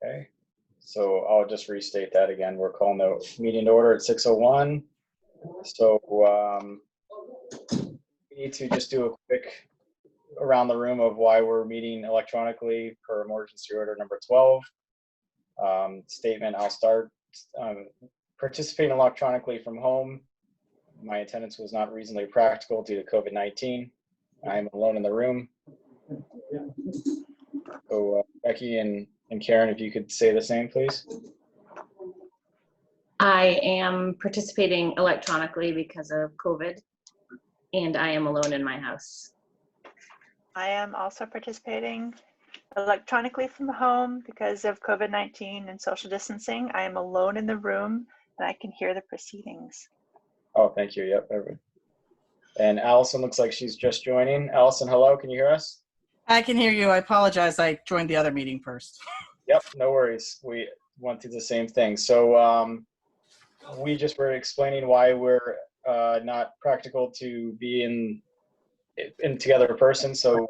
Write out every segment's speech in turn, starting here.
Okay, so I'll just restate that again. We're calling the meeting to order at 6:01. So we need to just do a quick around the room of why we're meeting electronically per emergency order number 12. Statement, I'll start. Participating electronically from home. My attendance was not reasonably practical due to COVID-19. I am alone in the room. So Becky and Karen, if you could say the same, please. I am participating electronically because of COVID, and I am alone in my house. I am also participating electronically from home because of COVID-19 and social distancing. I am alone in the room and I can hear the proceedings. Oh, thank you. Yep. And Allison looks like she's just joining. Allison, hello. Can you hear us? I can hear you. I apologize. I joined the other meeting first. Yep. No worries. We went through the same thing. So we just were explaining why we're not practical to be in together in person. So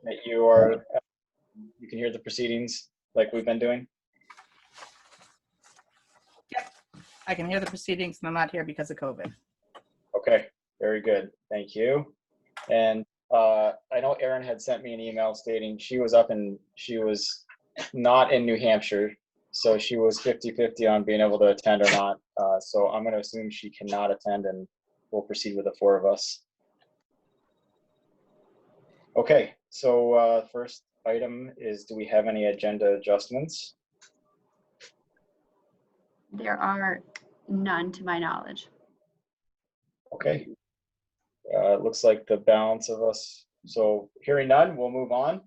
that you can hear the proceedings like we've been doing. Yep. I can hear the proceedings and I'm not here because of COVID. Okay. Very good. Thank you. And I know Erin had sent me an email stating she was not in New Hampshire. So she was 50-50 on being able to attend or not. So I'm going to assume she cannot attend and we'll proceed with the four of us. Okay, so first item is, do we have any agenda adjustments? There are none to my knowledge. Okay. It looks like the balance of us. So hearing none, we'll move on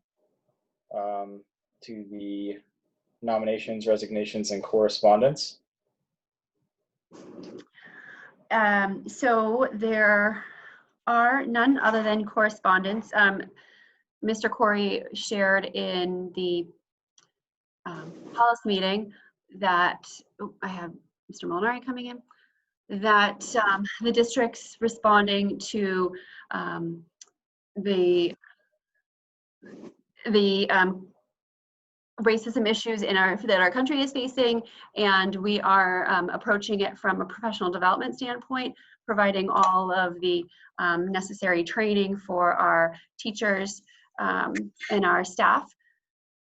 to the nominations, resignations, and correspondence. So there are none other than correspondence. Mr. Corey shared in the policy meeting that, I have Mr. Molinari coming in, that the district's responding to the racism issues that our country is facing, and we are approaching it from a professional development standpoint, providing all of the necessary training for our teachers and our staff.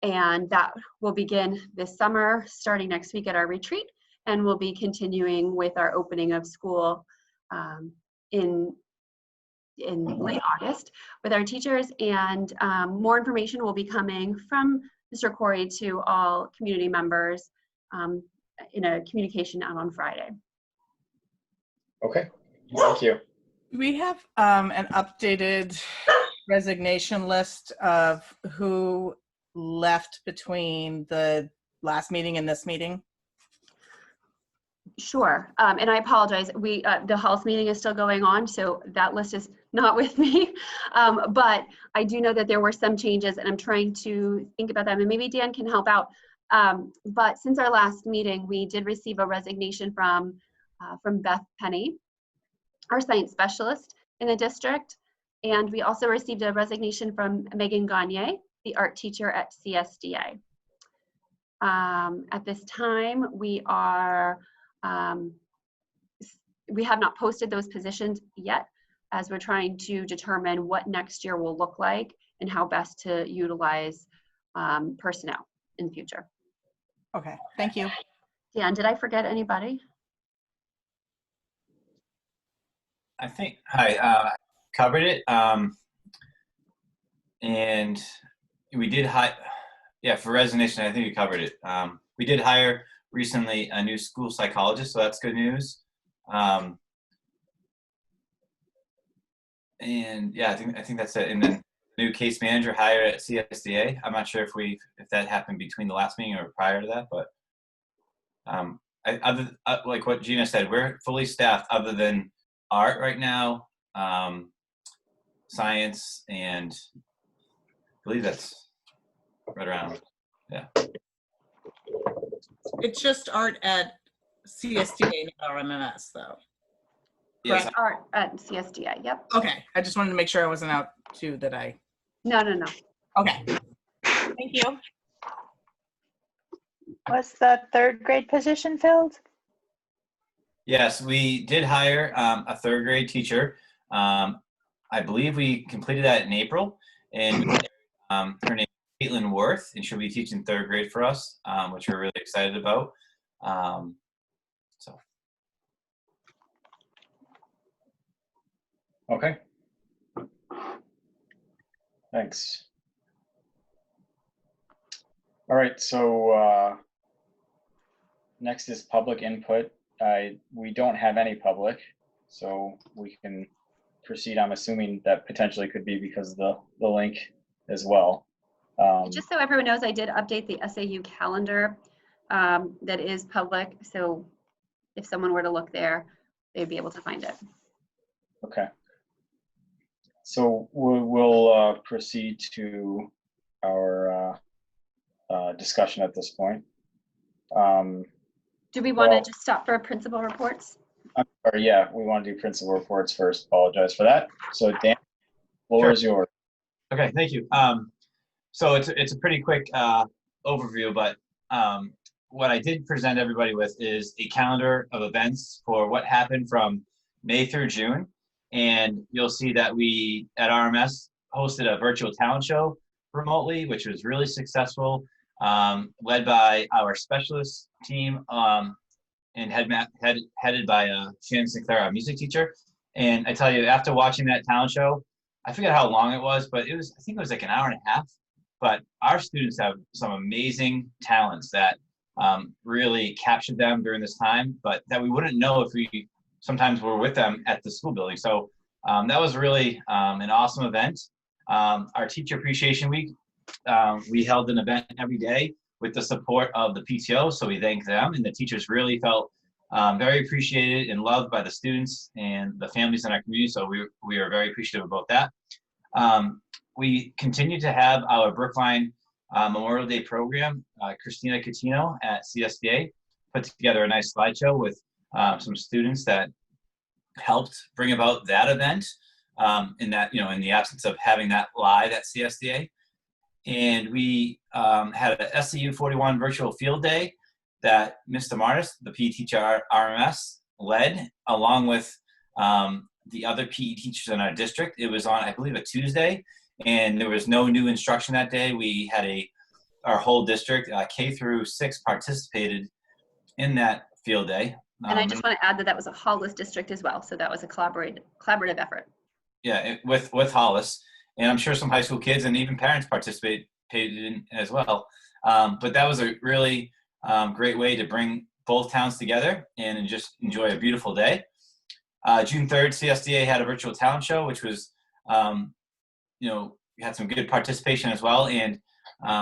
And that will begin this summer, starting next week at our retreat, and we'll be continuing with our opening of school in late August with our teachers. And more information will be coming from Mr. Corey to all community members in a communication out on Friday. Okay, thank you. We have an updated resignation list of who left between the last meeting and this meeting. Sure, and I apologize. The House meeting is still going on, so that list is not with me. But I do know that there were some changes, and I'm trying to think about them, and maybe Dan can help out. But since our last meeting, we did receive a resignation from Beth Penny, our science specialist in the district, and we also received a resignation from Megan Gagne, the art teacher at CSDA. At this time, we have not posted those positions yet, as we're trying to determine what next year will look like and how best to utilize personnel in the future. Okay, thank you. Dan, did I forget anybody? I think I covered it. And we did for resignation, I think we covered it. We did hire recently a new school psychologist, so that's good news. And yeah, I think that's it. And then new case manager hired at CSDA. I'm not sure if that happened between the last meeting or prior to that, but like what Gina said, we're fully staffed other than art right now, science, and I believe that's right around, yeah. It's just art at CSDA, not RMMS, though. Yes. Art at CSDA, yep. Okay, I just wanted to make sure I wasn't out too, that I. No. Okay, thank you. Was the third grade position filled? Yes, we did hire a third grade teacher. I believe we completed that in April, and her name is Caitlin Worth, and she'll be teaching third grade for us, which we're really excited about. So Okay. Thanks. All right, so next is public input. We don't have any public, so we can proceed. I'm assuming that potentially could be because of the link as well. Just so everyone knows, I did update the SAU calendar that is public. So if someone were to look there, they'd be able to find it. Okay. So we'll proceed to our discussion at this point. Do we want to Well- just stop for principal reports? Or yeah, we want to do principal reports first. Apologize for that. So Dan, floor Sure. is yours. okay, thank you. So it's a pretty quick overview, but what I did present everybody with is a calendar of events for what happened from May through June. And you'll see that we at RMS hosted a virtual talent show remotely, which was really successful, led by our specialist team and headed by Shannon Sinclair, our music teacher. And I tell you, after watching that talent show, I forget how long it was, but I think it was like an hour and a half. But our students have some amazing talents that really captured them during this time, but that we wouldn't know if we sometimes were with them at the school building. So that was really an awesome event. Our Teacher Appreciation Week, we held an event every day with the support of the PTO, so we thank them, and the teachers really felt very appreciated and loved by the students and the families in our community, so we are very appreciative about that. We continue to have our Brookline Memorial Day program. Christina Catino at CSDA put together a nice slideshow with some students that helped bring about that event in the absence of having that live at CSDA. And we had a SCU 41 virtual field day that Mr. Martis, the PE teacher at RMS, led along with the other PE teachers in our district. It was on, I believe, a Tuesday, and there was no new instruction that day. We had our whole district, K through 6, participated in that field day. And I just want to add that was a Hollis district as well. So that was a collaborative effort. Yeah, with Hollis. And I'm sure some high school kids and even parents participated in as well. But that was a really great way to bring both towns together and just enjoy a beautiful day. June 3rd, CSDA had a virtual talent show, which was, we had some good participation as well. And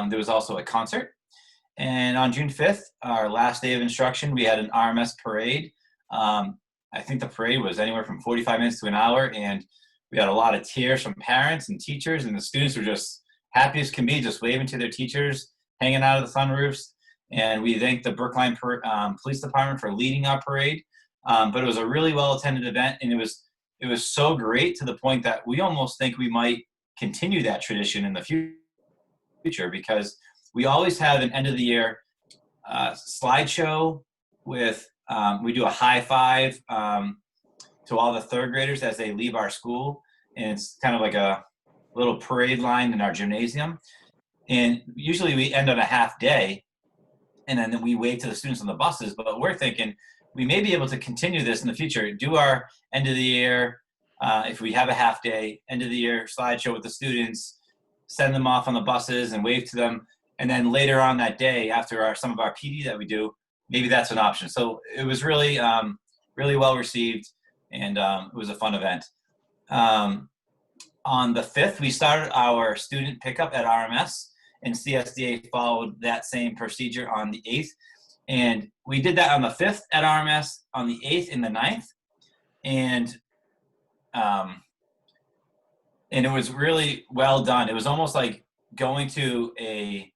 there was also a concert. And on June 5th, our last day of instruction, we had an RMS parade. I think the parade was anywhere from 45 minutes to an hour. And we had a lot of tears from parents and teachers, and the students were just happy as can be, just waving to their teachers, hanging out of the sunroofs. And we thank the Brookline Police Department for leading our parade. But it was a really well-attended event, and it was so great to the point that we almost think we might continue that tradition in the future, because we always have an end-of-the-year slideshow with we do a high five to all the third graders as they leave our school, and it's kind of like a little parade line in our gymnasium. And usually we end on a half day, and then we wave to the students on the buses. But we're thinking we may be able to continue this in the future. Do our end of the year, if we have a half day, end of the year slideshow with the students, send them off on the buses and wave to them. And then later on that day, after some of our PD that we do, maybe that's an option. So it was really, really well received, and it was a fun event. On the 5th, we started our student pickup at RMS, and CSDA followed that same procedure on the 8th. And we did that on the 5th at RMS, on the 8th and the 9th. And it was really well done. It was almost like going to a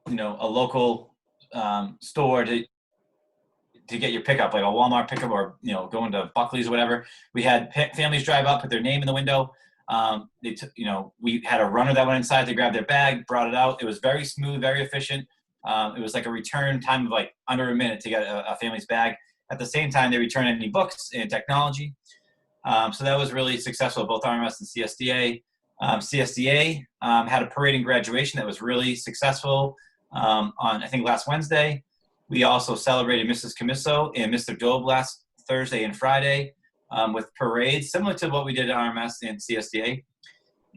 local store to get your pickup, like a Walmart pickup, or going to Buckley's or whatever. We had families drive up, put their name in the window. We had a runner that went inside to grab their bag, brought it out. It was very smooth, very efficient, It was like a return time of like under a minute to get a family's bag. At the same time, they returned any books and technology. So that was really successful, both RMS and CSDA. CSDA had a parade and graduation that was really successful on, I think, last Wednesday. We also celebrated Mrs. Camiso and Mr. Dobe last Thursday and Friday with parades, similar to what we did at RMS and CSDA.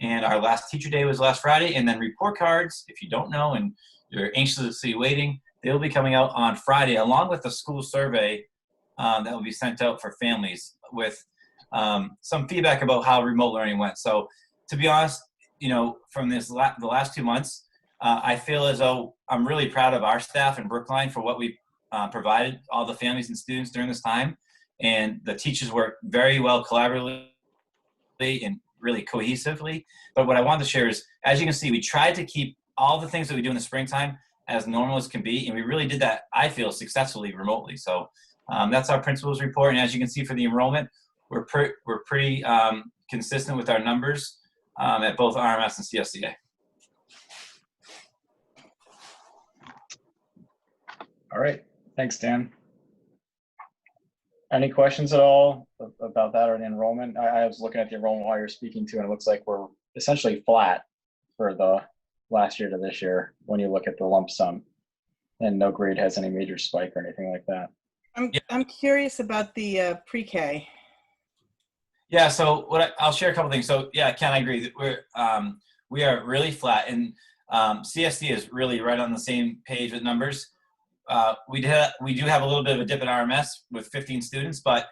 And our last teacher day was last Friday. And then report cards, if you don't know and you're anxiously waiting, they'll be coming out on Friday, along with a school survey that will be sent out for families with some feedback about how remote learning went. So to be honest, you know, from this the last 2 months, I feel as though I'm really proud of our staff in Brookline for what we provided all the families and students during this time. And the teachers worked very well collaboratively and really cohesively. But what I wanted to share is, as you can see, we tried to keep all the things that we do in the springtime as normal as can be. And we really did that, I feel, successfully remotely. So that's our principal's report. And as you can see for the enrollment, we're pretty consistent with our numbers at both RMS and CSDA. All right, thanks, Dan. Any questions at all about that or the enrollment? I was looking at the enrollment while you're speaking to, and it looks like we're essentially flat for the last year to this year when you look at the lump sum, and no grade has any major spike or anything like that. I'm curious about the pre-K. Yeah, so I'll share a couple things. So yeah, Ken, I agree that we are really flat, and CSD is really right on the same page with numbers. We do have a little bit of a dip in RMS with 15 students, but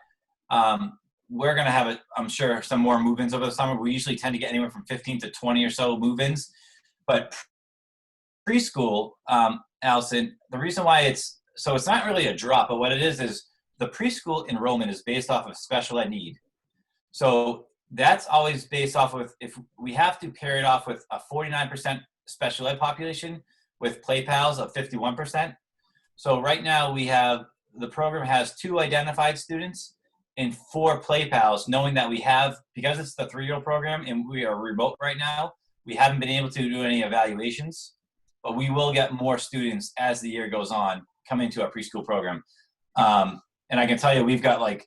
we're going to have, I'm sure, some more move-ins over the summer. We usually tend to get anywhere from 15 to 20 or so move-ins. But preschool, Allison, the reason why it's not really a drop, but what it is the preschool enrollment is based off of special ed need. So that's always based off of, if we have to carry it off with a 49% special ed population with play pals of 51%. So right now the program has 2 identified students and 4 play pals, knowing that we have, because it's the 3-year program and we are remote right now, we haven't been able to do any evaluations, but we will get more students as the year goes on coming to our preschool program. And I can tell you, we've got like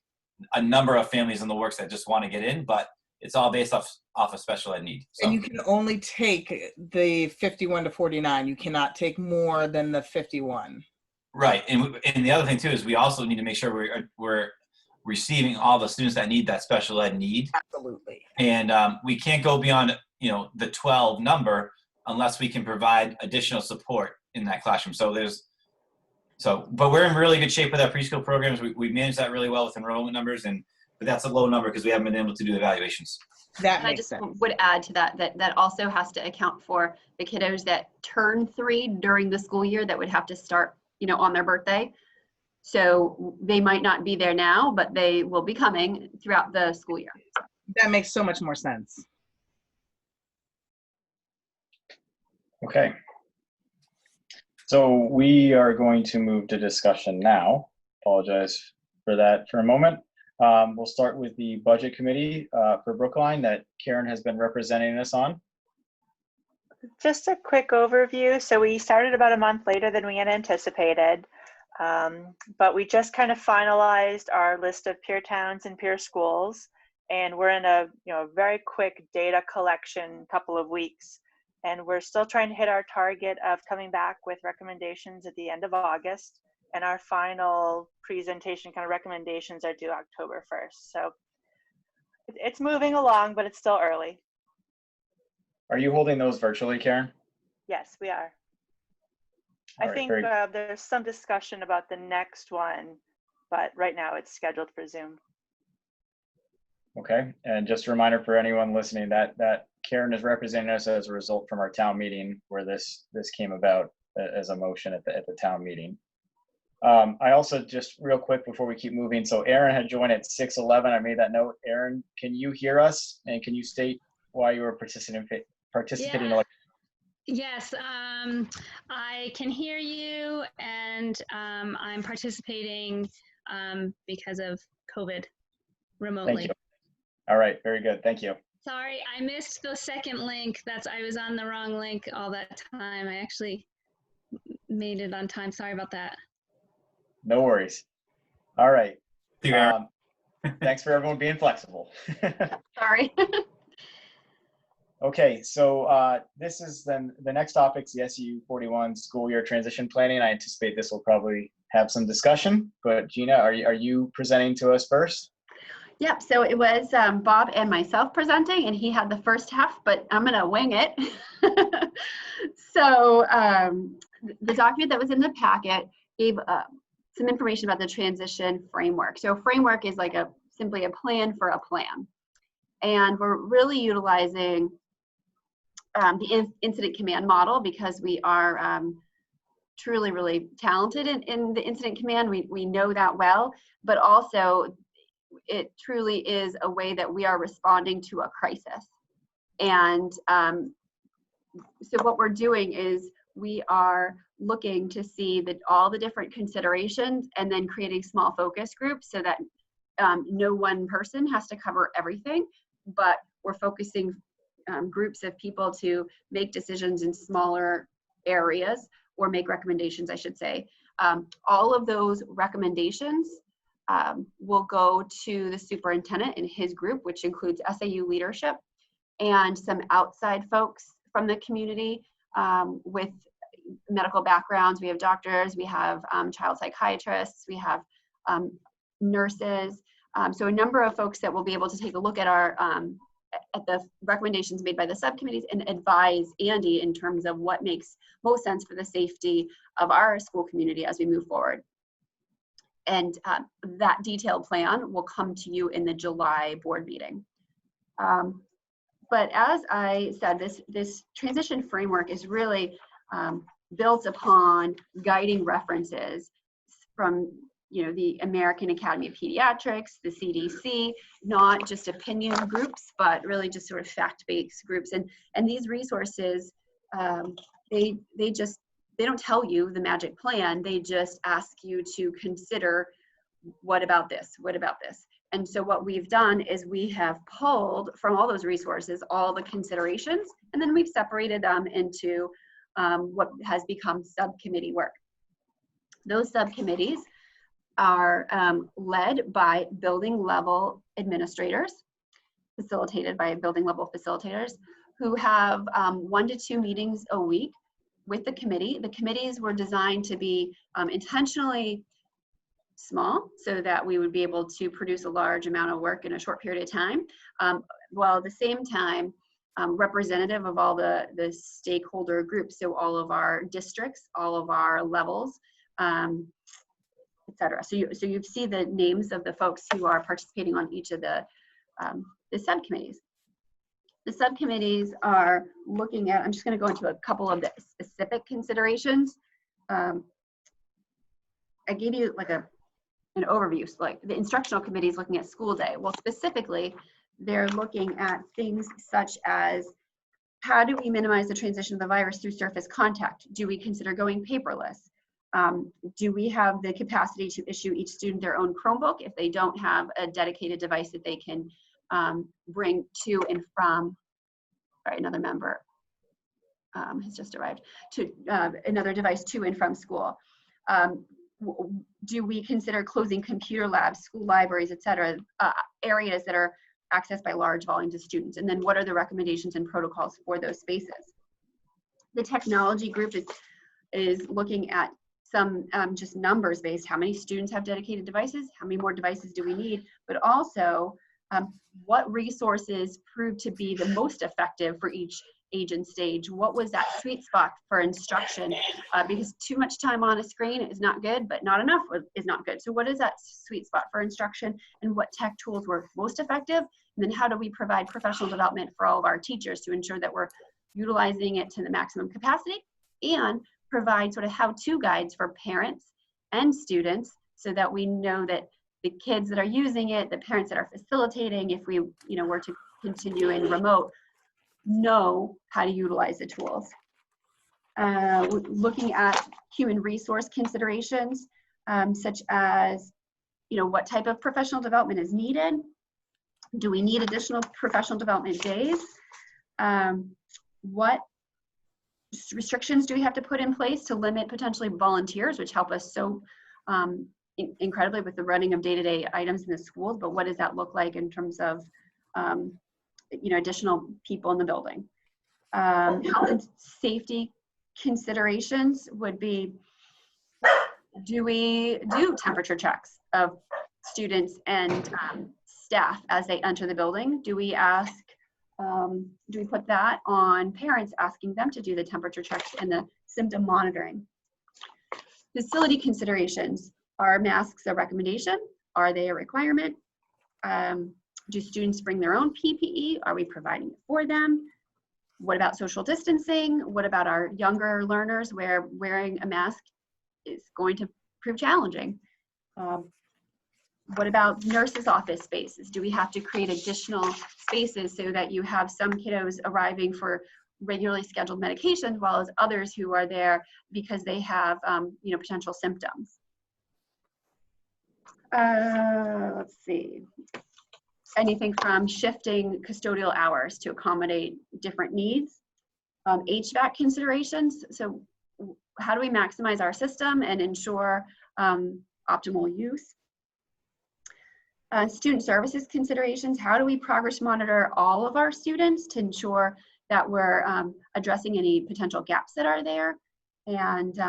a number of families in the works that just want to get in, but it's all based off of special ed need. So. And you can only take the 51 to 49. You cannot take more than the 51. Right, and the other thing too is we also need to make sure we're receiving all the students that need that special ed need. Absolutely. And we can't go beyond the 12 number unless we can provide additional support in that classroom. But we're in really good shape with our preschool programs. We manage that really well with enrollment numbers, but that's a low number because we haven't been able to do evaluations. That and I just would add to that also has to account for the kiddos that turn 3 during the school year that would have to start on their birthday. So they might not be there now, but they will be coming throughout the school year. That makes so much more sense. Okay. So we are going to move to discussion now. Apologize for that for a moment. We'll start with the budget committee for Brookline that Karen has been representing us on. Just a quick overview. So we started about a month later than we had anticipated, but we just kind of finalized our list of peer towns and peer schools, and we're in a very quick data collection couple of weeks, and we're still trying to hit our target of coming back with recommendations at the end of August, and our final presentation kind of recommendations are due October 1st. So it's moving along, but it's still early. Are you holding those virtually, Karen? Yes, we are. All I right, think very- there's some discussion about the next one, but right now it's scheduled for Zoom. Okay, and just a reminder for anyone listening that Karen is representing us as a result from our town meeting where this came about as a motion at the town meeting. I also, just real quick before we keep moving, so Aaron had joined at 6:11. I made that note. Aaron, can you hear us, and can you state why you were participating? Yeah. Yes, I can hear you, and I'm participating because of COVID remotely. Thank you. All right, very good. Thank you. Sorry, I missed the second link. I was on the wrong link all that time. I actually made it on time. Sorry about that. No worries. All right. You, Aaron. Thanks for everyone being flexible. Sorry. Okay, so this is then the next topic's the SU 41 school year transition planning. I anticipate this will probably have some discussion, but Gina, are you presenting to us first? Yep, so it was Bob and myself presenting, and he had the first half, but I'm gonna wing it. So the document that was in the packet gave some information about the transition framework. So framework is like simply a plan for a plan. And we're really utilizing the incident command model because we are truly really talented in the incident command. We know that well, but also it truly is a way that we are responding to a crisis. And so what we're doing is we are looking to see that all the different considerations and then creating small focus groups so that no one person has to cover everything, but we're focusing groups of people to make decisions in smaller areas or make recommendations, I should say. All of those recommendations will go to the superintendent and his group, which includes SAU leadership and some outside folks from the community with medical backgrounds. We have doctors, we have child psychiatrists, we have nurses. So a number of folks that will be able to take a look at our at the recommendations made by the subcommittees and advise Andy in terms of what makes most sense for the safety of our school community as we move forward. And that detailed plan will come to you in the July board meeting. But as I said, this transition framework is really built upon guiding references from the American Academy of Pediatrics, the CDC, not just opinion groups, but really just sort of fact-based groups. And these resources, they don't tell you the magic plan. They just ask you to consider, what about this? What about this? And so what we've done is we have pulled from all those resources all the considerations, and then we've separated them into what has become subcommittee work. Those subcommittees are led by building level administrators, facilitated by building level facilitators, who have 1 to 2 meetings a week with the committee. The committees were designed to be intentionally small so that we would be able to produce a large amount of work in a short period of time, while at the same time representative of all the stakeholder groups, so all of our districts, all of our levels, etc. So you see the names of the folks who are participating on each of the subcommittees. The subcommittees are looking at, I'm just going to go into a couple of the specific considerations. I gave you like an overview, so like the instructional committee is looking at school day. Well, specifically, they're looking at things such as, how do we minimize the transmission of the virus through surface contact? Do we consider going paperless? Do we have the capacity to issue each student their own Chromebook if they don't have a dedicated device that they can bring to and from? Sorry, another member has just arrived, to another device to and from school. Do we consider closing computer labs, school libraries, etc., areas that are accessed by large volumes of students? And then what are the recommendations and protocols for those spaces? The technology group is looking at some just numbers based, how many students have dedicated devices, how many more devices do we need, but also what resources prove to be the most effective for each age and stage. What was that sweet spot for instruction? Because too much time on a screen is not good, but not enough is not good. So what is that sweet spot for instruction, and what tech tools were most effective? And then how do we provide professional development for all of our teachers to ensure that we're utilizing it to the maximum capacity, and provide sort of how-to guides for parents and students so that we know that the kids that are using it, the parents that are facilitating, if we were to continue in remote, know how to utilize the tools. Looking at human resource considerations, such as, what type of professional development is needed? Do we need additional professional development days? What restrictions do we have to put in place to limit potentially volunteers, which help us so incredibly with the running of day-to-day items in the schools, but what does that look like in terms of additional people in the building? Health and safety considerations would be, do we do temperature checks of students and staff as they enter the building? Do we ask, do we put that on parents, asking them to do the temperature checks and the symptom monitoring? Facility considerations. Are masks a recommendation? Are they a requirement? Do students bring their own PPE? Are we providing it for them? What about social distancing? What about our younger learners where wearing a mask is going to prove challenging? What about nurses' office spaces? Do we have to create additional spaces so that you have some kiddos arriving for regularly scheduled medications, while as others who are there because they have potential symptoms? Let's see. Anything from shifting custodial hours to accommodate different needs. HVAC considerations. So how do we maximize our system and ensure optimal use? Student services considerations. How do we progress monitor all of our students to ensure that we're addressing any potential gaps that are there? And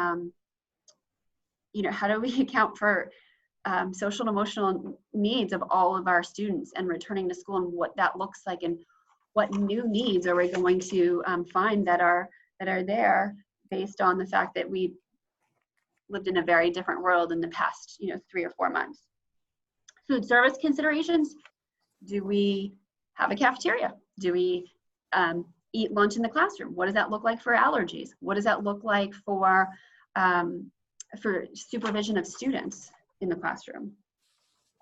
how do we account for social and emotional needs of all of our students and returning to school, and what that looks like, and what new needs are we going to find that are there based on the fact that we lived in a very different world in the past 3 or 4 months. Food service considerations. Do we have a cafeteria? Do we eat lunch in the classroom? What does that look like for allergies? What does that look like for supervision of students in the classroom?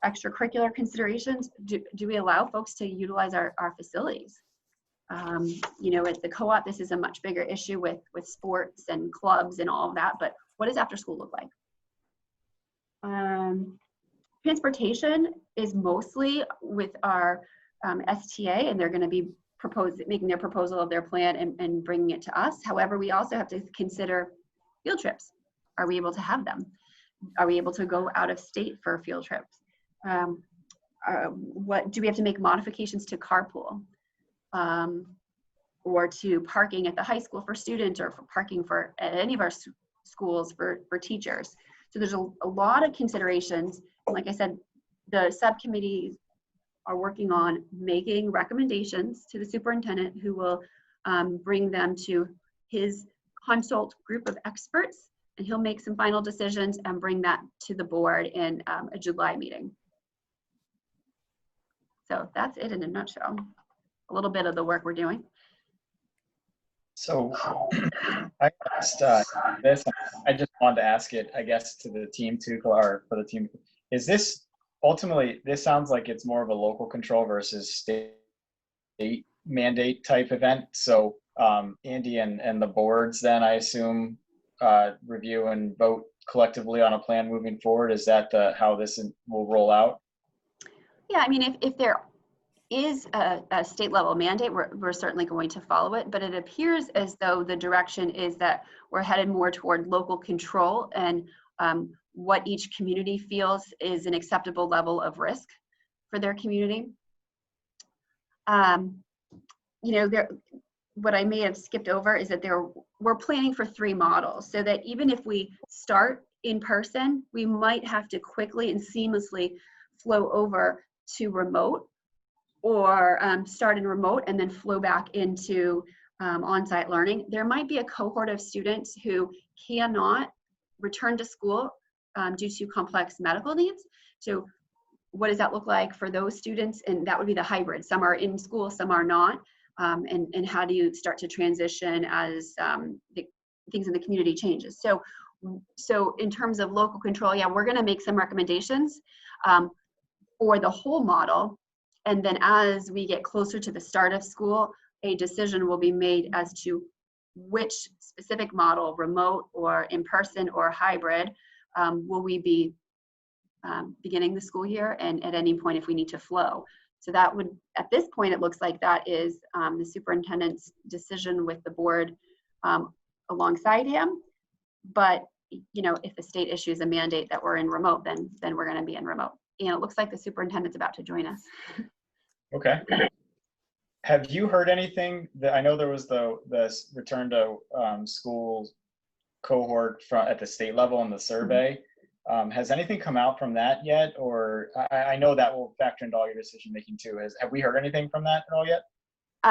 Extracurricular considerations. Do we allow folks to utilize our facilities? At the co-op, this is a much bigger issue with sports and clubs and all of that, but what does after school look like? Transportation is mostly with our STA, and they're going to be making their proposal of their plan and bringing it to us. However, we also have to consider field trips. Are we able to have them? Are we able to go out of state for field trips? What do we have to make modifications to carpool or to parking at the high school for students, or for parking at any of our schools for teachers? So there's a lot of considerations. Like I said, the subcommittees are working on making recommendations to the superintendent, who will bring them to his consult group of experts, and he'll make some final decisions and bring that to the board in a July meeting. So that's it in a nutshell. A little bit of the work we're doing. So I asked this. I just wanted to ask it, I guess, to the team too, or for the team. Is this ultimately? This sounds like it's more of a local control versus state mandate type event. So Andy and the boards, then I assume, review and vote collectively on a plan moving forward. Is that how this will roll out? Yeah, I mean, if there is a state level mandate, we're certainly going to follow it, but it appears as though the direction is that we're headed more toward local control and what each community feels is an acceptable level of risk for their community. What I may have skipped over is that we're planning for 3 models, so that even if we start in person, we might have to quickly and seamlessly flow over to remote, or start in remote and then flow back into on-site learning. There might be a cohort of students who cannot return to school due to complex medical needs. So what does that look like for those students? And that would be the hybrid. Some are in school, some are not. And how do you start to transition as the things in the community changes? So in terms of local control, yeah, we're gonna make some recommendations for the whole model. And then as we get closer to the start of school, a decision will be made as to which specific model, remote or in person or hybrid, will we be beginning the school year, and at any point if we need to flow. So that would, at this point, it looks like that is the superintendent's decision with the board alongside him. But, you know, if the state issues a mandate that we're in remote, then we're going to be in remote. And it looks like the superintendent's about to join us. Okay. Have you heard anything that, I know there was the return to school cohort at the state level in the survey. Has anything come out from that yet? Or I know that will factor into all your decision making too. Have we heard anything from that at all yet?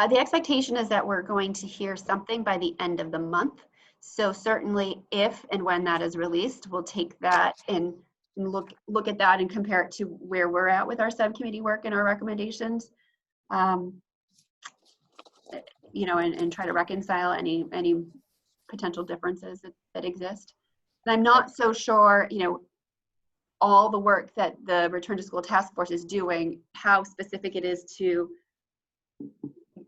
The expectation is that we're going to hear something by the end of the month. So certainly if and when that is released, we'll take that and look at that and compare it to where we're at with our subcommittee work and our recommendations. You know, and try to reconcile any potential differences that exist. And I'm not so sure, you know, all the work that the Return to School Task Force is doing, how specific it is to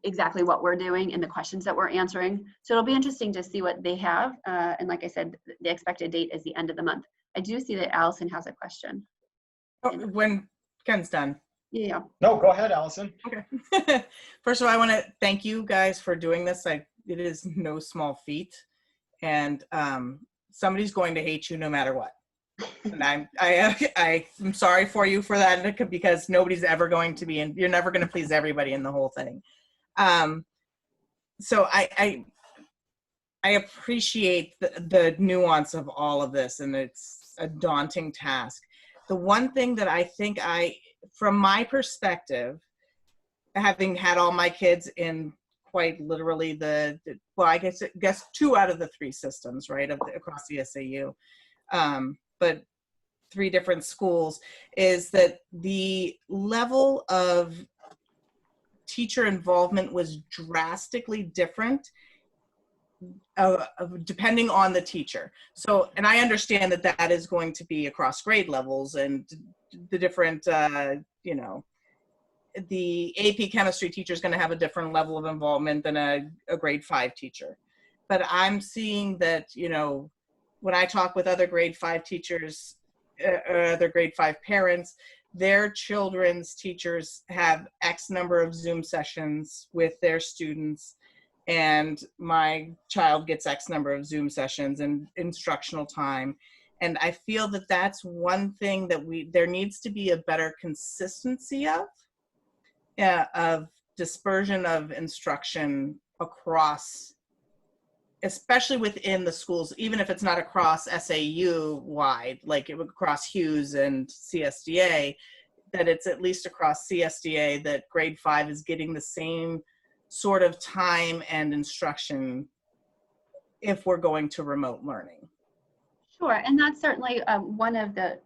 exactly what we're doing and the questions that we're answering. So it'll be interesting to see what they have. And like I said, the expected date is the end of the month. I do see that Allison has a question. Oh, when Ken's done. Yeah. No, go ahead, Allison. Okay. First of all, I want to thank you guys for doing this. It is no small feat, and somebody's going to hate you no matter what. And I'm sorry for you for that, because nobody's ever going to be in. You're never going to please everybody in the whole thing. So I appreciate the nuance of all of this, and it's a daunting task. The one thing that I think from my perspective, having had all my kids in quite literally well, I guess 2 out of the 3 systems, right, across the SAU, but 3 different schools, is that the level of teacher involvement was drastically different depending on the teacher. So, and I understand that that is going to be across grade levels and the different, you know, the AP chemistry teacher is going to have a different level of involvement than a grade 5 teacher. But I'm seeing that, you know, when I talk with other grade 5 teachers, other grade 5 parents, their children's teachers have X number of Zoom sessions with their students, and my child gets X number of Zoom sessions and instructional time. And I feel that that's one thing that there needs to be a better consistency of dispersion of instruction across, especially within the schools, even if it's not across SAU wide, like it would across Hughes and CSDA, that it's at least across CSDA that grade 5 is getting the same sort of time and instruction if we're going to remote learning. Sure, and that's certainly one of the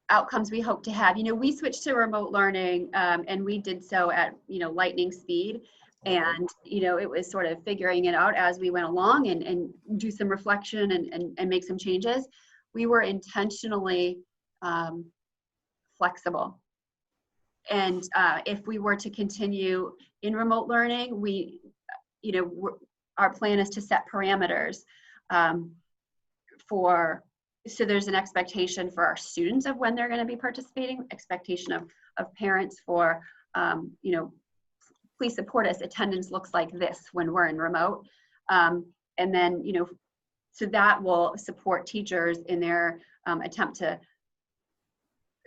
outcomes we hope to have. You know, we switched to remote learning and we did so at, you know, lightning speed. And, you know, it was sort of figuring it out as we went along and do some reflection and make some changes. We were intentionally flexible. And if we were to continue in remote learning, you know, our plan is to set parameters so there's an expectation for our students of when they're going to be participating, expectation of parents for, you know, please support us. Attendance looks like this when we're in remote. And then, you know, so that will support teachers in their attempt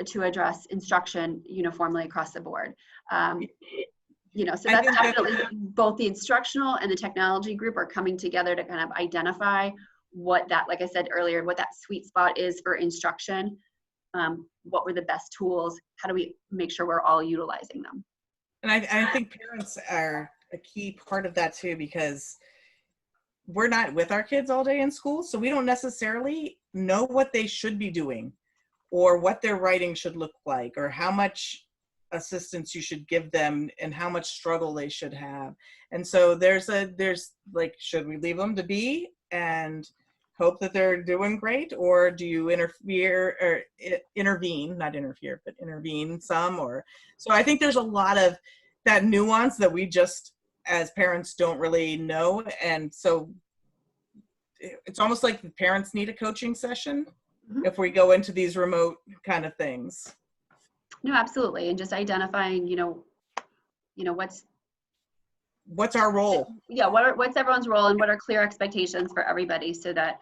to address instruction uniformly across the board. You know, so that's definitely both the instructional and the technology group are coming together to kind of identify what that, like I said earlier, what that sweet spot is for instruction. What were the best tools? How do we make sure we're all utilizing them? And I think parents are a key part of that too, because we're not with our kids all day in school, so we don't necessarily know what they should be doing or what their writing should look like or how much assistance you should give them and how much struggle they should have. And so there's like, should we leave them to be and hope that they're doing great, or do you interfere or intervene, not interfere, but intervene some? Or so I think there's a lot of that nuance that we just as parents don't really know. And so it's almost like the parents need a coaching session if we go into these remote kind of things. No, absolutely. And just identifying, you know, what's our role? Yeah, what's everyone's role and what are clear expectations for everybody so that,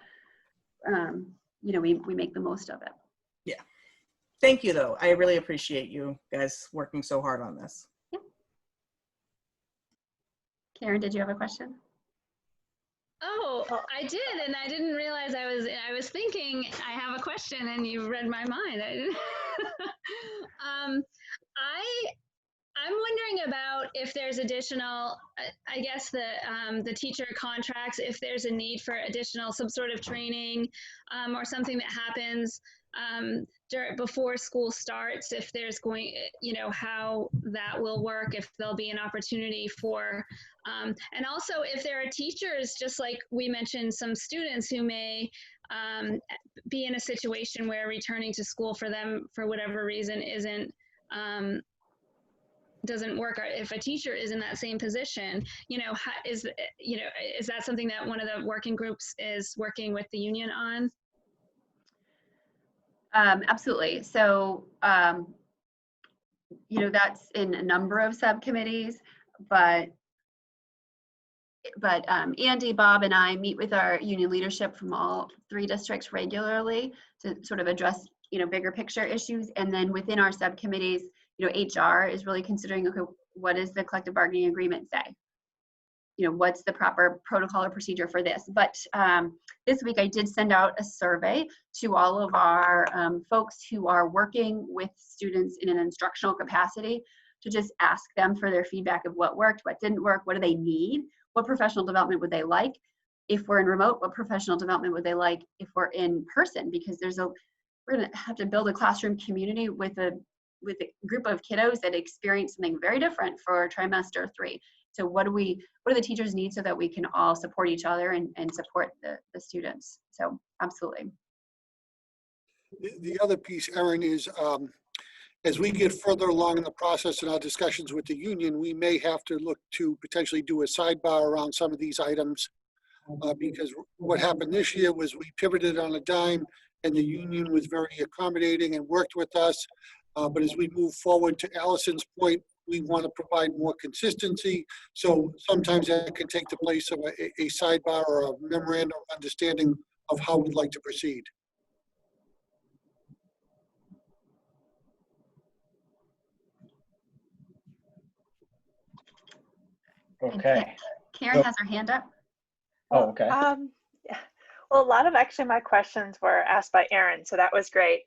you know, we make the most of it. Yeah. Thank you, though. I really appreciate you guys working so hard on this. Yeah. Karen, did you have a question? Oh, I did, and I didn't realize I was thinking I have a question, and you read my mind. I'm wondering about if there's additional, I guess the teacher contracts, if there's a need for additional some sort of training or something that happens before school starts, if there's going, you know, how that will work, if there'll be an opportunity for, and also if there are teachers, just like we mentioned, some students who may be in a situation where returning to school for them, for whatever reason, doesn't work, or if a teacher is in that same position, you know, is that something that one of the working groups is working with the union on? Absolutely. So, you know, that's in a number of subcommittees, but Andy, Bob, and I meet with our union leadership from all 3 districts regularly to sort of address, you know, bigger picture issues. And then within our subcommittees, you know, HR is really considering, okay, what does the collective bargaining agreement say? You know, what's the proper protocol or procedure for this? But this week I did send out a survey to all of our folks who are working with students in an instructional capacity to just ask them for their feedback of what worked, what didn't work, what do they need, what professional development would they like? If we're in remote, what professional development would they like if we're in person? Because we're gonna have to build a classroom community with a group of kiddos that experience something very different for trimester 3. So what do the teachers need so that we can all support each other and support the students? So absolutely. The other piece, Erin, is as we get further along in the process in our discussions with the union, we may have to look to potentially do a sidebar around some of these items because what happened this year was we pivoted on a dime and the union was very accommodating and worked with us. But as we move forward, to Allison's point, we want to provide more consistency. So sometimes that can take the place of a sidebar or a memorandum of understanding of how we'd like to proceed. Okay. Karen has her hand up. Oh, okay. Yeah. Well, a lot of actually my questions were asked by Erin, so that was great.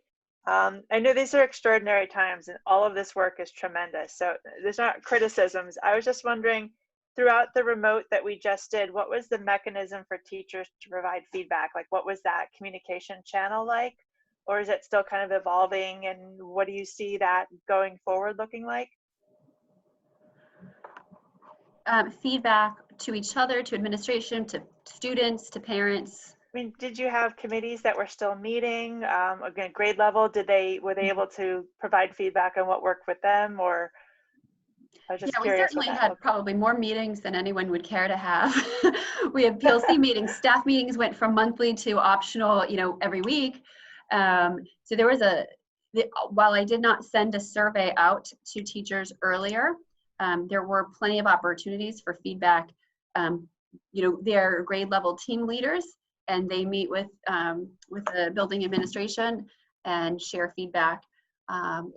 I know these are extraordinary times and all of this work is tremendous. So there's not criticisms. I was just wondering, throughout the remote that we just did, what was the mechanism for teachers to provide feedback? Like, what was that communication channel like? Or is it still kind of evolving? And what do you see that going forward looking like? Feedback to each other, to administration, to students, to parents. I mean, did you have committees that were still meeting? Again, grade level, were they able to provide feedback on what worked with them? Or I was just curious. We certainly had probably more meetings than anyone would care to have. We have PLC meetings, staff meetings went from monthly to optional, you know, every week. So there was while I did not send a survey out to teachers earlier, there were plenty of opportunities for feedback. You know, they're grade level team leaders and they meet with the building administration and share feedback.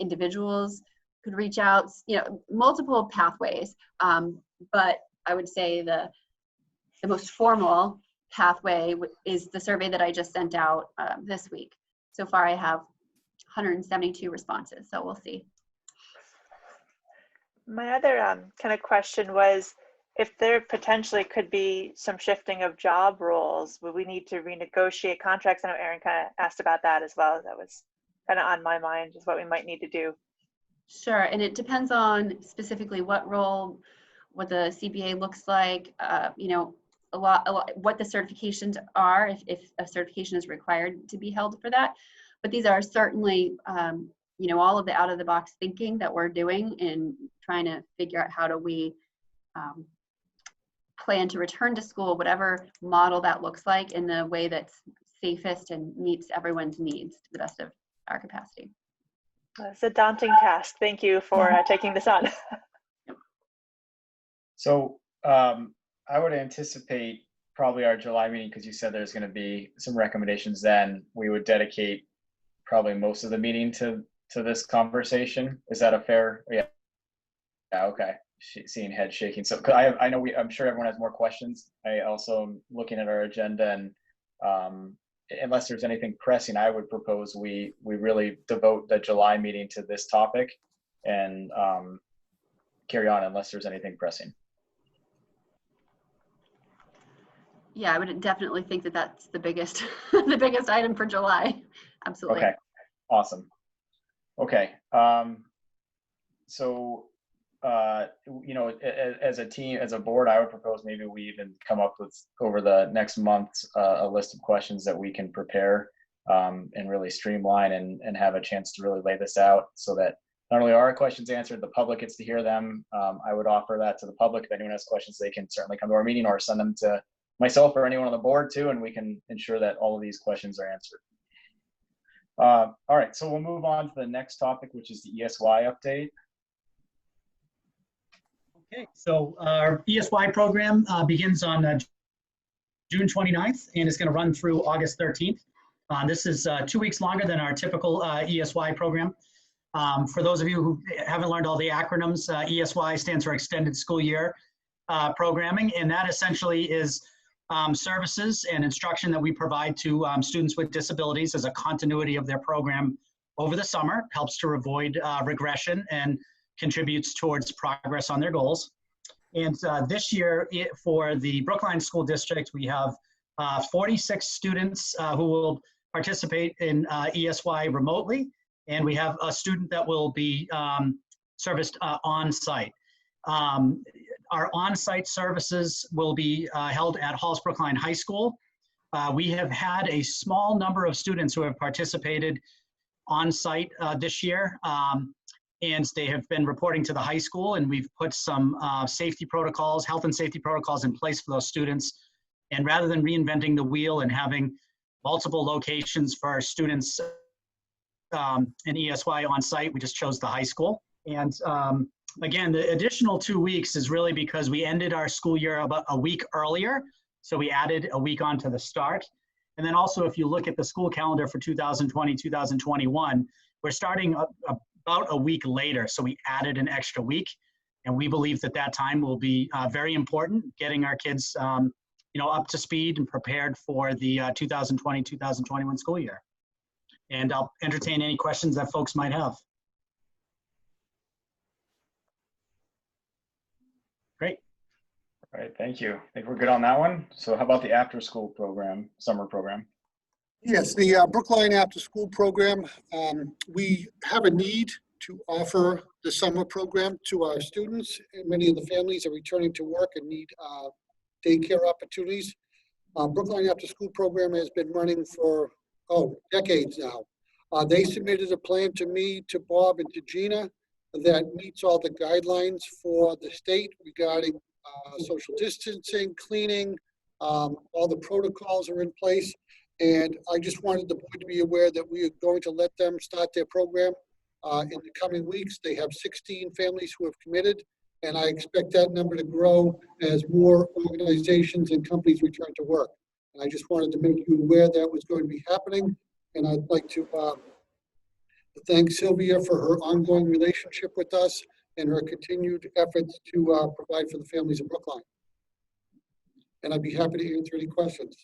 Individuals could reach out, you know, multiple pathways. But I would say the most formal pathway is the survey that I just sent out this week. So far I have 172 responses, so we'll see. My other kind of question was, if there potentially could be some shifting of job roles, would we need to renegotiate contracts? I know Erin kind of asked about that as well. That was kind of on my mind, is what we might need to do. Sure, and it depends on specifically what role, what the CBA looks like, you know, a lot, what the certifications are, if a certification is required to be held for that. But these are certainly, you know, all of the out-of-the-box thinking that we're doing in trying to figure out how do we plan to return to school, whatever model that looks like, in the way that's safest and meets everyone's needs to the best of our capacity. It's a daunting task. Thank you for taking this on. So I would anticipate probably our July meeting, because you said there's going to be some recommendations then. We would dedicate probably most of the meeting to this conversation. Is that a fair? Yeah. Yeah. Okay. Seeing head shaking. So I know I'm sure everyone has more questions. I also am looking at our agenda, and unless there's anything pressing, I would propose we really devote the July meeting to this topic and carry on unless there's anything pressing. Yeah, I would definitely think that that's the biggest, the biggest item for July. Absolutely. Okay, awesome. Okay, so you know, as a team, as a board, I would propose maybe we even come up with over the next month a list of questions that we can prepare and really streamline and have a chance to really lay this out so that not only are our questions answered, the public gets to hear them. I would offer that to the public. If anyone has questions, they can certainly come to our meeting or send them to myself or anyone on the board too, and we can ensure that all of these questions are answered. All right, so we'll move on to the next topic, which is the ESY update. Okay, so our ESY program begins on June 29th and is going to run through August 13th. This is 2 weeks longer than our typical ESY program. For those of you who haven't learned all the acronyms, ESY stands for Extended School Year Programming, and that essentially is services and instruction that we provide to students with disabilities as a continuity of their program over the summer, helps to avoid regression and contributes towards progress on their goals. And this year for the Brookline School District, we have 46 students who will participate in ESY remotely, and we have a student that will be serviced on-site. Our on-site services will be held at Halls Brookline High School. We have had a small number of students who have participated on-site this year, and they have been reporting to the high school, and we've put some safety protocols, health and safety protocols in place for those students. And rather than reinventing the wheel and having multiple locations for our students in ESY on-site, we just chose the high school. And again, the additional 2 weeks is really because we ended our school year about a week earlier. So we added a week onto the start. And then also, if you look at the school calendar for 2020, 2021, we're starting about a week later. So we added an extra week. And we believe that that time will be very important, getting our kids you know, up to speed and prepared for the 2020, 2021 school year. And I'll entertain any questions that folks might have. Great. All right, thank you. I think we're good on that one. So how about the after-school program, summer program? Yes, the Brookline After School Program, we have a need to offer the summer program to our students. Many of the families are returning to work and need daycare opportunities. Brookline After School Program has been running for, decades now. They submitted a plan to me, to Bob, and to Gina that meets all the guidelines for the state regarding social distancing, cleaning, all the protocols are in place. And I just wanted the board to be aware that we are going to let them start their program in the coming weeks. They have 16 families who have committed, and I expect that number to grow as more organizations and companies return to work. And I just wanted to make you aware that was going to be happening. And I'd like to thank Sylvia for her ongoing relationship with us and her continued efforts to provide for the families of Brookline. And I'd be happy to answer any questions.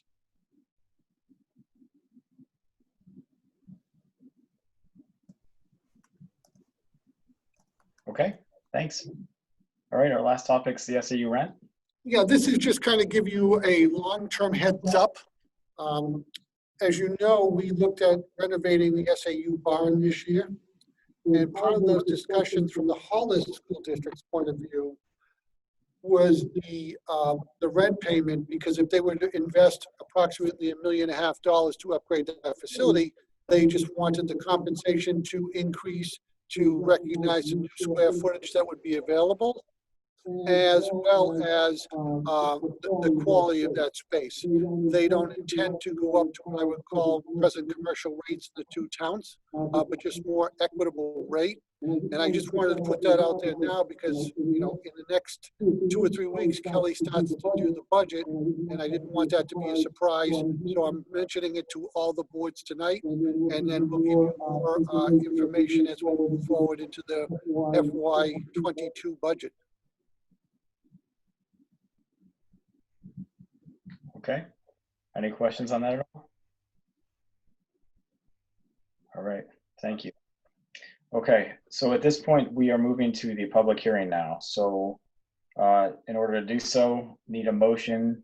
Okay, thanks. All right, our last topic's the SAU rent. Yeah, this is just kind of give you a long-term heads up. As you know, we looked at renovating the SAU barn this year. And part of those discussions from the Hollis School District's point of view was the rent payment, because if they were to invest approximately $1.5 million to upgrade that facility, they just wanted the compensation to increase to recognize the new square footage that would be available. as well as the quality of that space. They don't intend to go up to what I would call present commercial rates in the two towns, but just more equitable rate. And I just wanted to put that out there now because, you know, in the next 2 or 3 weeks, Kelly starts to do the budget, and I didn't want that to be a surprise. So I'm mentioning it to all the boards tonight, and then we'll give you more information as we move forward into the FY22 budget. Okay. Any questions on that at all? All right, thank you. Okay, so at this point, we are moving to the public hearing now. So in order to do so, need a motion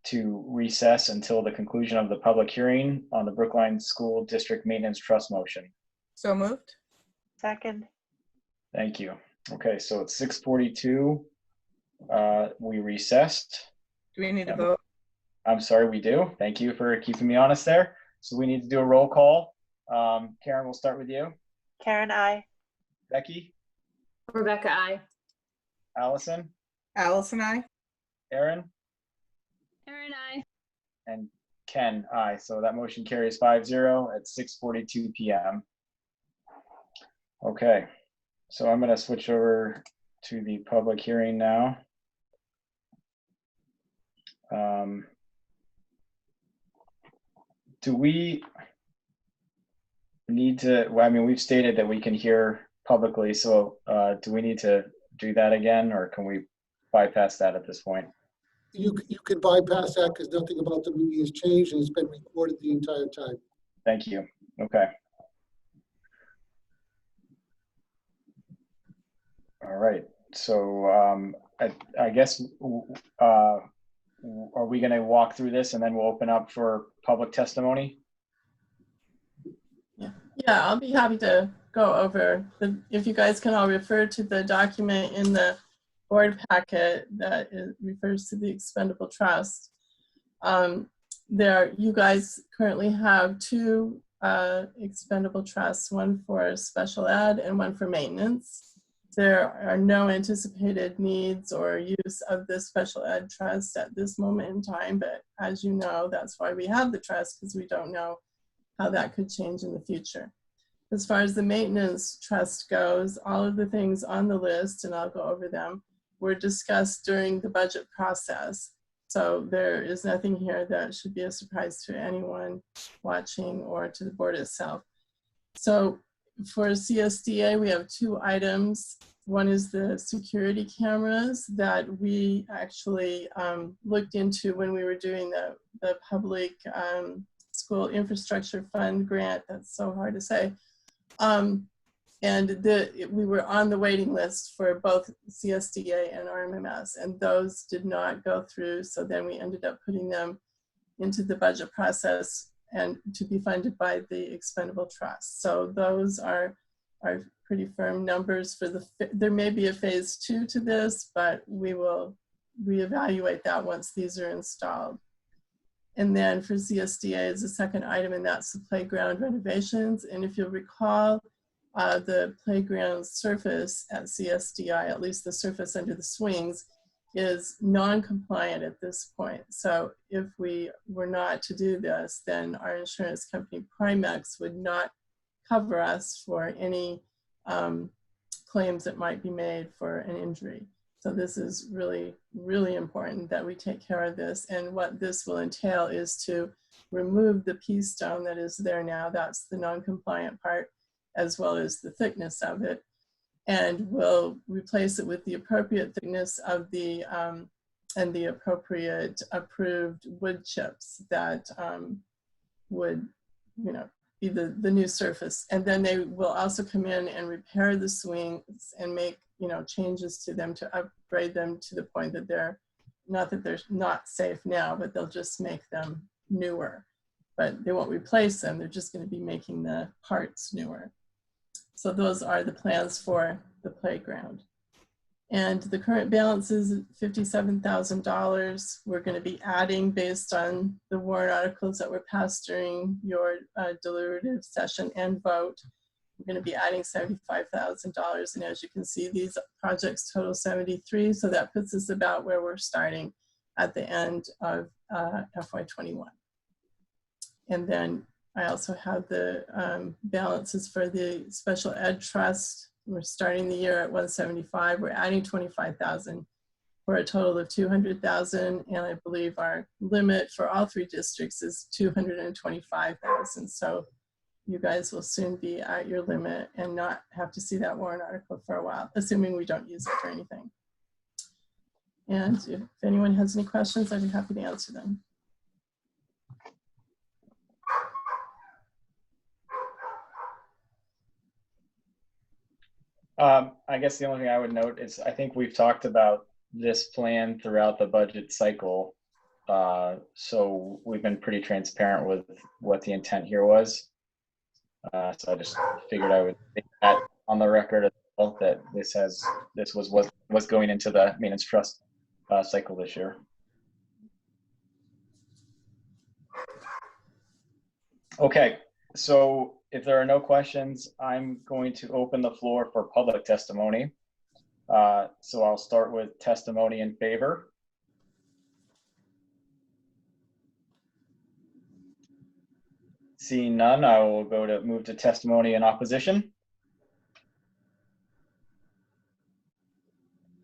to recess until the conclusion of the public hearing on the Brookline School District Maintenance Trust motion. So moved. Second. Thank you. Okay, so it's 6:42. We recessed. Do we need to vote? I'm sorry, we do. Thank you for keeping me honest there. So we need to do a roll call. Karen, we'll start with you. Karen, I. Becky? Rebecca, I. Allison? Alice and I. Aaron? Erin, I. And Ken, aye. So that motion carries 5-0 at 6:42 p.m. Okay, so I'm going to switch over to the public hearing now. Do we need to, well, I mean, we've stated that we can hear publicly, so do we need to do that again, or can we bypass that at this point? You can bypass that because nothing about the meeting has changed and it's been recorded the entire time. Thank you. Okay. All right. So I guess, are we going to walk through this and then we'll open up for public testimony? Yeah, I'll be happy to go over if you guys can all refer to the document in the board packet that refers to the expendable trust. You guys currently have two expendable trusts, one for special ed and one for maintenance. There are no anticipated needs or use of the special ed trust at this moment in time, but as you know, that's why we have the trust, because we don't know how that could change in the future. As far as the maintenance trust goes, all of the things on the list, and I'll go over them, were discussed during the budget process. So there is nothing here that should be a surprise to anyone watching or to the board itself. So for CSDA, we have two items. One is the security cameras that we actually looked into when we were doing the public school infrastructure fund grant. That's so hard to say. And we were on the waiting list for both CSDA and RMMS, and those did not go through. So then we ended up putting them into the budget process and to be funded by the expendable trust. So those are pretty firm numbers for there may be a phase 2 to this, but we will reevaluate that once these are installed. And then for CSDA is the second item, and that's the playground renovations. And if you'll recall, the playground surface at CSDI, at least the surface under the swings, is non-compliant at this point. So if we were not to do this, then our insurance company Primex would not cover us for any claims that might be made for an injury. So this is really, really important that we take care of this. And what this will entail is to remove the pea stone that is there now. That's the non-compliant part, as well as the thickness of it. And we'll replace it with the appropriate thickness of the, and the appropriate approved wood chips that would, be the new surface. And then they will also come in and repair the swings and make, changes to them to upgrade them to the point that they're not safe now, but they'll just make them newer. But they won't replace them. They're just going to be making the parts newer. So those are the plans for the playground. And the current balance is $57,000. We're going to be adding based on the warrant articles that were passed during your deliberative session and vote. we're going to be adding $75,000. And as you can see, these projects total 73. So that puts us about where we're starting at the end of FY21. And then I also have the balances for the special ed trust. We're starting the year at 175. We're adding 25,000 for a total of 200,000. And I believe our limit for all three districts is 225,000. So you guys will soon be at your limit and not have to see that warrant article for a while, assuming we don't use it for anything. And if anyone has any questions, I'd be happy to answer them. I guess the only thing I would note is I think we've talked about this plan throughout the budget cycle. So we've been pretty transparent with what the intent here was. So I just figured I would take that on the record as well, that this was what was going into the maintenance trust cycle this year. Okay, so if there are no questions, I'm going to open the floor for public testimony. So I'll start with testimony in favor. Seeing none, I will move to testimony in opposition.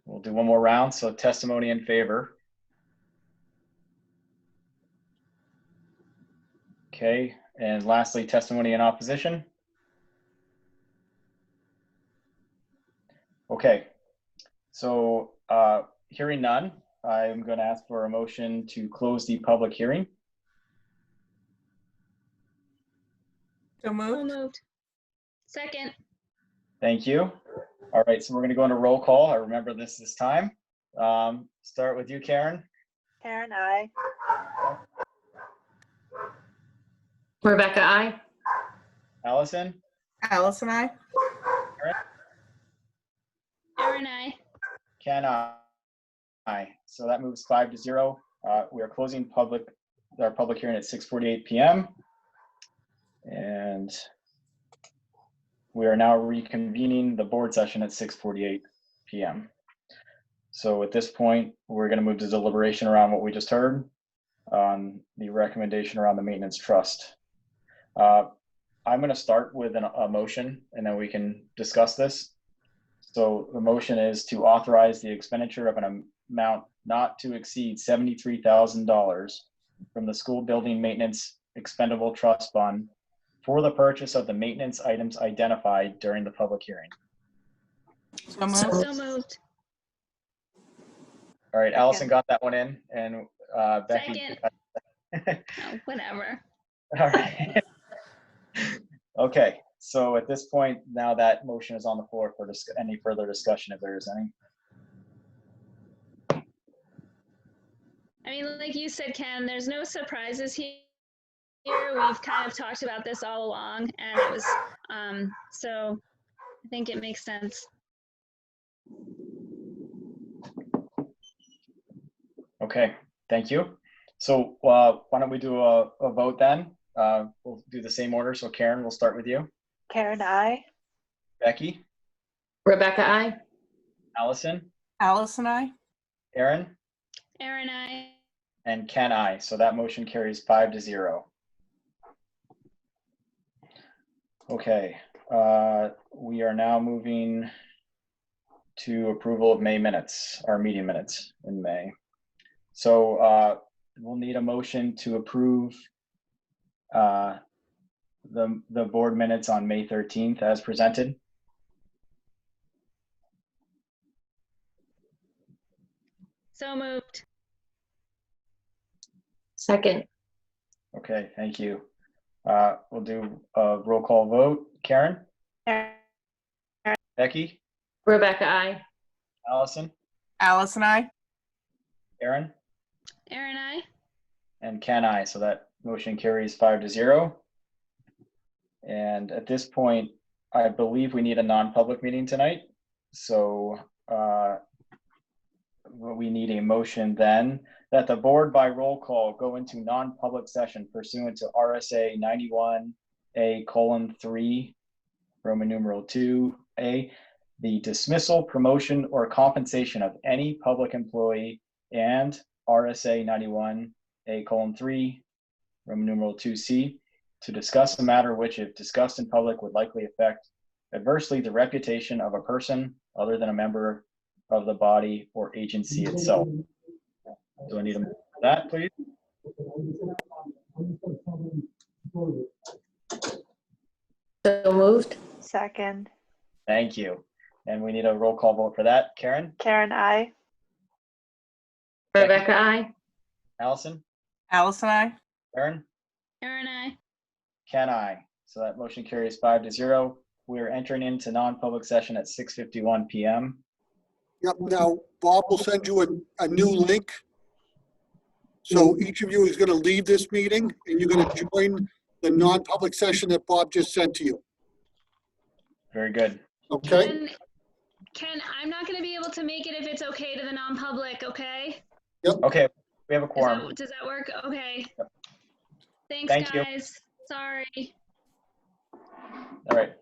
We'll do one more round. So testimony in favor. Okay, and lastly, testimony in opposition. Okay, so hearing none, I'm going to ask for a motion to close the public hearing. So So moved. moved. Second. Thank you. All right, so we're going to go into roll call. I remember this time. Start with you, Karen. Karen, aye. Rebecca, I. Allison. Alice and I. Erin, I. Ken, aye. So that moves 5-0. We are closing our public hearing at 6:48 p.m. And we are now reconvening the board session at 6:48 p.m. So at this point, we're going to move to deliberation around what we just heard on the recommendation around the maintenance trust. I'm going to start with a motion, and then we can discuss this. So the motion is to authorize the expenditure of an amount not to exceed $73,000 from the school building maintenance expendable trust fund for the purchase of the maintenance items identified during the public hearing. So moved. So moved. All right, Allison got that one in, and Becky. Second. Oh, whatever. All right. Okay, so at this point, now that motion is on the floor for any further discussion, if there is any. I mean, like you said, Ken, there's no surprises here. We've kind of talked about this all along, and it was, so I think it makes sense. Okay, thank you. So why don't we do a vote then? We'll do the same order. So Karen, we'll start with you. Karen, aye. Becky, Rebecca, I. Allison, Alice and I. Erin, Erin, I. and Ken, I. So that motion carries 5-0. Okay, we are now moving to approval of May minutes, our meeting minutes in May. So we'll need a motion to approve the board minutes on May 13th as presented. So moved. Second. Okay, thank you. We'll do a roll call vote. Karen? Karen, Becky? Rebecca, I. Allison? Alice and I. Erin? Erin, I. And Ken, I. So that motion carries 5-0. And at this point, I believe we need a non-public meeting tonight. So we need a motion then that the board by roll call go into non-public session pursuant to RSA 91A:3 Roman numeral 2A, the dismissal, promotion, or compensation of any public employee, and RSA 91A:3, Roman numeral 2C, to discuss a matter which, if discussed in public, would likely affect adversely the reputation of a person other than a member of the body or agency itself. Do I need a motion for that, please? So moved. Second. Thank you. And we need a roll call vote for that. Karen? Karen, I. Rebecca, I. Allison? Alice and I. Aaron? Aaron, I. Ken, I. So that motion carries 5-0. We are entering into non-public session at 6:51 p.m. Yep, now Bob will send you a new link. So each of you is going to leave this meeting and you're going to join the non-public session that Bob just sent to you. Very good. Okay? Ken, I'm not going to be able to make it if it's okay to the non-public, okay? Okay, we have a quorum. Does that work? Okay. Yep. Thanks, Thank you. guys. Sorry. All right.